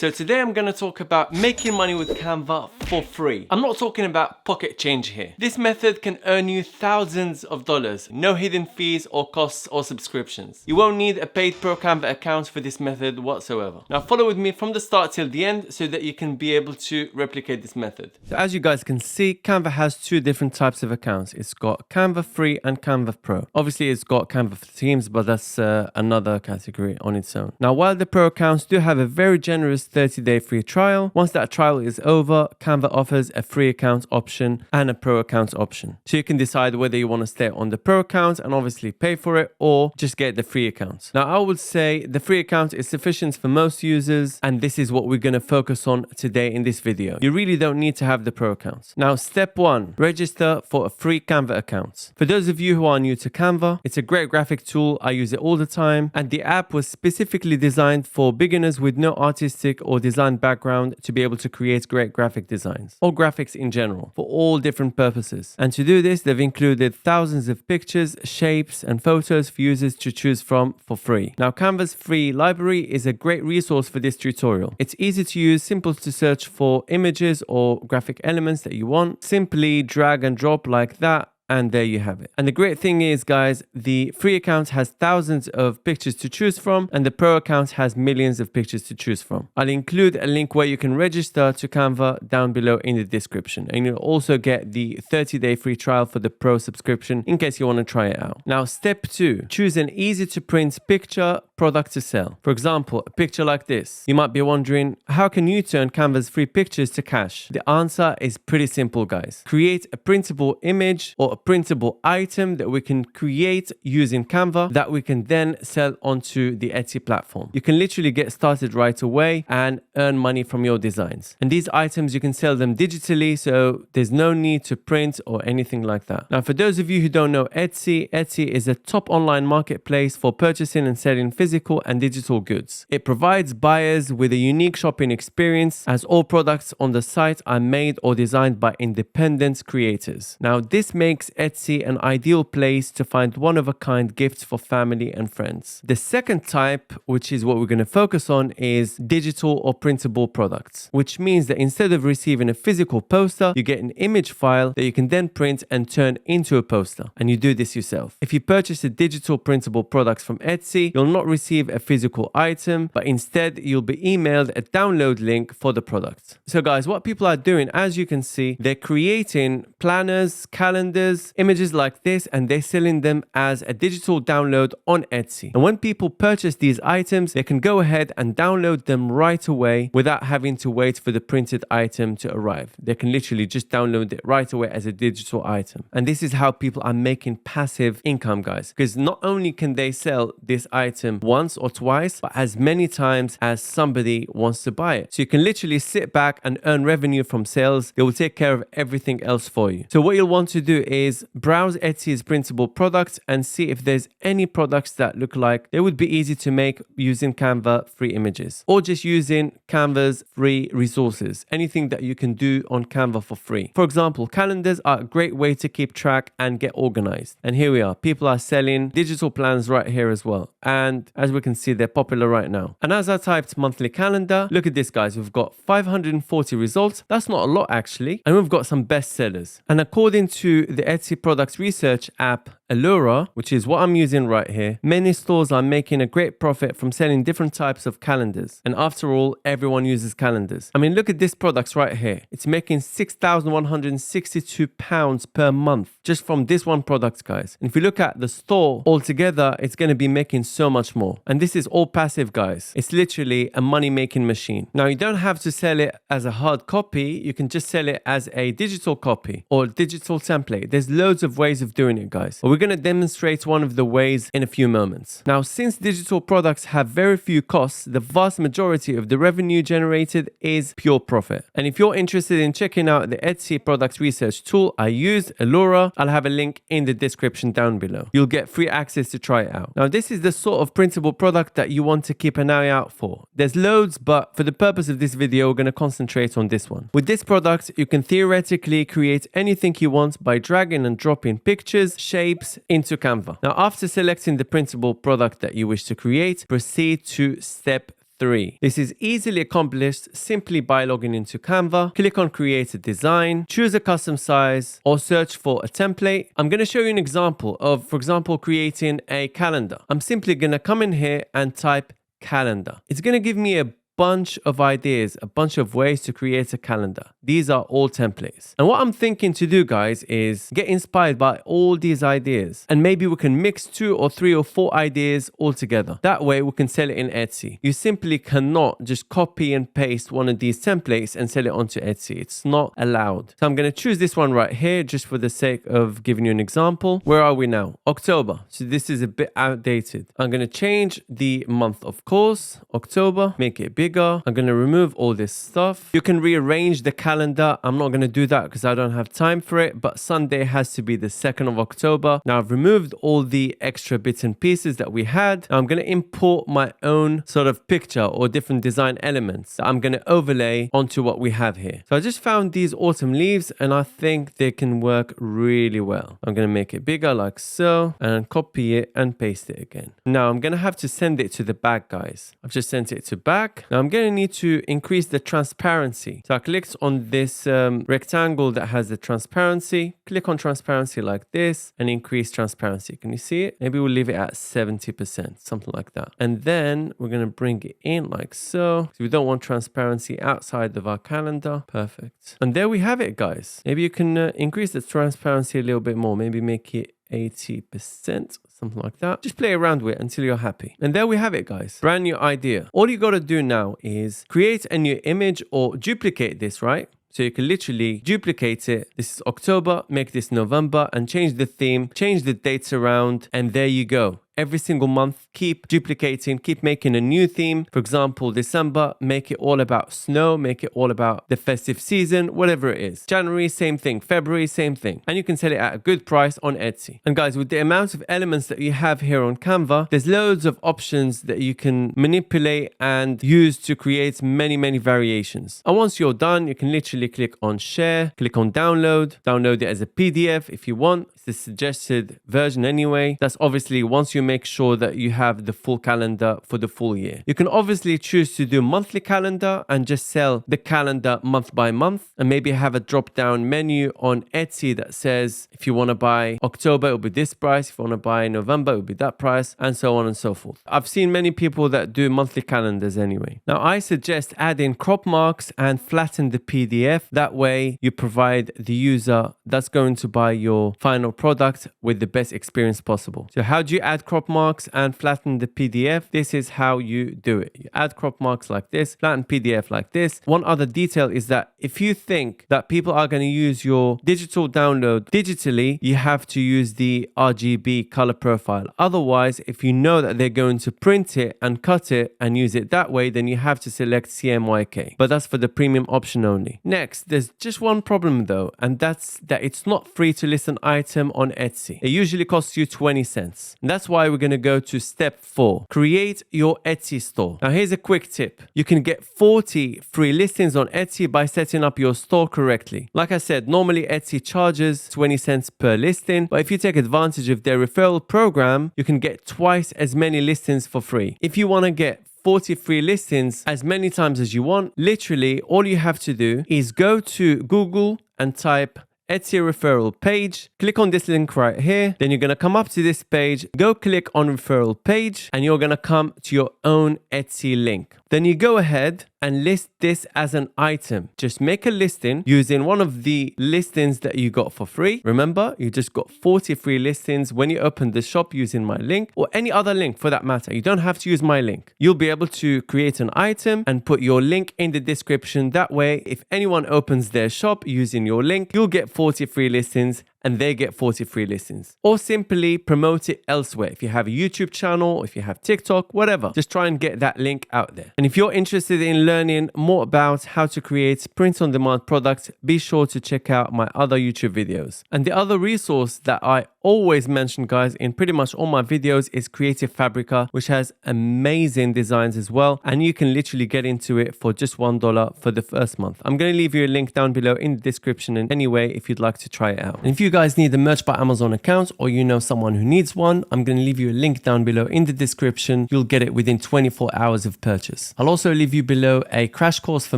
So today I'm going to talk about making money with Canva for free. I'm not talking about pocket change here. This method can earn you thousands of dollars, no hidden fees or costs or subscriptions. You won't need a paid pro Canva account for this method whatsoever. Now follow with me from the start till the end so that you can be able to replicate this method. So as you guys can see, Canva has two different types of accounts. It's got Canva Free and Canva Pro. Obviously it's got Canva for Teams, but that's another category on its own. Now while the pro accounts do have a very generous 30-day free trial, once that trial is over, Canva offers a free account option and a pro account option. So you can decide whether you want to stay on the pro account and obviously pay for it, or just get the free account. Now I would say the free account is sufficient for most users, and this is what we're going to focus on today in this video. You really don't need to have the pro account. Now step 1, register for a free Canva account. For those of you who are new to Canva, it's a great graphic tool. I use it all the time, and the app was specifically designed for beginners with no artistic or design background to be able to create great graphic designs, or graphics in general, for all different purposes. And to do this, they've included thousands of pictures, shapes, and photos for users to choose from for free. Now, Canva's free library is a great resource for this tutorial. It's easy to use, simple to search for images or graphic elements that you want. Simply drag and drop like that, and there you have it. And the great thing is, guys, the free account has thousands of pictures to choose from, and the pro account has millions of pictures to choose from. I'll include a link where you can register to Canva down below in the description, and you'll also get the 30-day free trial for the pro subscription in case you want to try it out. Now step 2, choose an easy to print picture product to sell. For example, a picture like this. You might be wondering, how can you turn Canva's free pictures to cash? The answer is pretty simple, guys. Create a printable image or a printable item that we can create using Canva that we can then sell onto the Etsy platform. You can literally get started right away and earn money from your designs. And these items, you can sell them digitally, so there's no need to print or anything like that. Now, for those of you who don't know Etsy, Etsy is a top online marketplace for purchasing and selling physical and digital goods. It provides buyers with a unique shopping experience, as all products on the site are made or designed by independent creators. Now, this makes Etsy an ideal place to find one-of-a-kind gifts for family and friends. The second type, which is what we're going to focus on, is digital or printable products, which means that instead of receiving a physical poster, you get an image file that you can then print and turn into a poster, and you do this yourself. If you purchase a digital printable products from Etsy, you'll not receive a physical item, but instead you'll be emailed a download link for the product. So guys, what people are doing, as you can see, they're creating planners, calendars, images like this, and they're selling them as a digital download on Etsy. And when people purchase these items, they can go ahead and download them right away without having to wait for the printed item to arrive. They can literally just download it right away as a digital item. And this is how people are making passive income, guys, because not only can they sell this item once or twice, but as many times as somebody wants to buy it. So you can literally sit back and earn revenue from sales. They will take care of everything else for you. So what you'll want to do is browse Etsy's printable products and see if there's any products that look like they would be easy to make using Canva free images, or just using Canva's free resources, anything that you can do on Canva for free. For example, calendars are a great way to keep track and get organized. And here we are, people are selling digital plans right here as well. And as we can see, they're popular right now. And as I typed monthly calendar, look at this, guys, we've got 540 results. That's not a lot actually. And we've got some bestsellers. And according to the Etsy products research app Allura, which is what I'm using right here, many stores are making a great profit from selling different types of calendars. And after all, everyone uses calendars. I mean, look at this products right here. It's making £6,162 per month just from this one product, guys. And if you look at the store altogether, it's going to be making so much more. And this is all passive, guys. It's literally a money-making machine. Now, you don't have to sell it as a hard copy. You can just sell it as a digital copy or digital template. There's loads of ways of doing it, guys. But we're going to demonstrate one of the ways in a few moments. Now, since digital products have very few costs, the vast majority of the revenue generated is pure profit. And if you're interested in checking out the Etsy products research tool I used, Allura, I'll have a link in the description down below. You'll get free access to try it out. Now, this is the sort of printable product that you want to keep an eye out for. There's loads, but for the purpose of this video, we're going to concentrate on this one. With this product, you can theoretically create anything you want by dragging and dropping pictures, shapes into Canva. Now, after selecting the printable product that you wish to create, proceed to step 3. This is easily accomplished simply by logging into Canva. Click on create a design, choose a custom size or search for a template. I'm going to show you an example of, for example, creating a calendar. I'm simply going to come in here and type calendar. It's going to give me a bunch of ideas, a bunch of ways to create a calendar. These are all templates. And what I'm thinking to do, guys, is get inspired by all these ideas. And maybe we can mix 2 or 3 or 4 ideas all together. That way we can sell it in Etsy. You simply cannot just copy and paste one of these templates and sell it onto Etsy. It's not allowed. So I'm going to choose this one right here just for the sake of giving you an example. Where are we now? October. So this is a bit outdated. I'm going to change the month, of course, October, make it bigger. I'm going to remove all this stuff. You can rearrange the calendar. I'm not going to do that because I don't have time for it, but Sunday has to be the 2nd of October. Now I've removed all the extra bits and pieces that we had. Now I'm going to import my own sort of picture or different design elements that I'm going to overlay onto what we have here. So I just found these autumn leaves and I think they can work really well. I'm going to make it bigger like so and copy it and paste it again. Now I'm going to have to send it to the back, guys. I've just sent it to back. Now I'm going to need to increase the transparency. So I clicked on this rectangle that has the transparency. Click on transparency like this and increase transparency. Can you see it? Maybe we'll leave it at 70%, something like that. And then we're going to bring it in like so. So we don't want transparency outside of our calendar. Perfect. And there we have it, guys. Maybe you can increase the transparency a little bit more. Maybe make it 80%, something like that. Just play around with it until you're happy. And there we have it, guys. Brand new idea. All you got to do now is create a new image or duplicate this, right? So you can literally duplicate it. This is October, make this November and change the theme, change the dates around, and there you go. Every single month, keep duplicating, keep making a new theme. For example, December, make it all about snow, make it all about the festive season, whatever it is. January, same thing. February, same thing. And you can sell it at a good price on Etsy. And guys, with the amount of elements that you have here on Canva, there's loads of options that you can manipulate and use to create many, many variations. And once you're done, you can literally click on share, click on download it as a PDF if you want. It's the suggested version anyway. That's obviously once you make sure that you have the full calendar for the full year. You can obviously choose to do monthly calendar and just sell the calendar month by month and maybe have a drop down menu on Etsy that says if you want to buy October, it'll be this price. If you want to buy November, it'll be that price, and so on and so forth. I've seen many people that do monthly calendars anyway. Now I suggest adding crop marks and flatten the PDF. That way you provide the user that's going to buy your final product with the best experience possible. So how do you add crop marks and flatten the PDF? This is how you do it. You add crop marks like this, flatten PDF like this. One other detail is that if you think that people are going to use your digital download digitally, you have to use the RGB color profile. Otherwise, if you know that they're going to print it and cut it and use it that way, then you have to select CMYK. But that's for the premium option only. Next, there's just one problem though, and that's that it's not free to list an item on Etsy. It usually costs you 20 cents. And that's why we're going to go to step 4. Create your Etsy store. Now here's a quick tip. You can get 40 free listings on Etsy by setting up your store correctly. Like I said, normally Etsy charges 20 cents per listing, but if you take advantage of their referral program, you can get twice as many listings for free. If you want to get 40 free listings as many times as you want, literally all you have to do is go to Google and type Etsy referral page. Click on this link right here. Then you're going to come up to this page, go click on referral page, and you're going to come to your own Etsy link. Then you go ahead and list this as an item. Just make a listing using one of the listings that you got for free. Remember, you just got 40 free listings when you open the shop using my link or any other link for that matter. You don't have to use my link. You'll be able to create an item and put your link in the description. That way, if anyone opens their shop using your link, you'll get 40 free listings and they get 40 free listings. Or simply promote it elsewhere. If you have a YouTube channel, if you have TikTok, whatever, just try and get that link out there. And if you're interested in learning more about how to create print-on-demand products, be sure to check out my other YouTube videos. And the other resource that I always mention, guys, in pretty much all my videos is Creative Fabrica, which has amazing designs as well. And you can literally get into it for just $1 for the first month. I'm going to leave you a link down below in the description and anyway if you'd like to try it out. And if you guys need a Merch by Amazon account or you know someone who needs one, I'm going to leave you a link down below in the description. You'll get it within 24 hours of purchase. I'll also leave you below a crash course for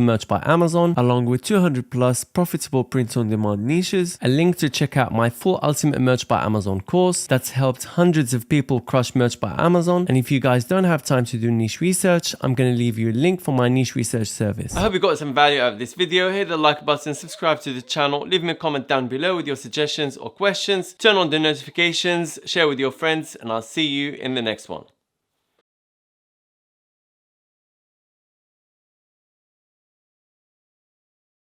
Merch by Amazon, along with 200 plus profitable print-on-demand niches, a link to check out my full Ultimate Merch by Amazon course that's helped hundreds of people crush Merch by Amazon. And if you guys don't have time to do niche research, I'm going to leave you a link for my niche research service. I hope you got some value out of this video. Hit the like button, subscribe to the channel, leave me a comment down below with your suggestions or questions, turn on the notifications, share with your friends, and I'll see you in the next one.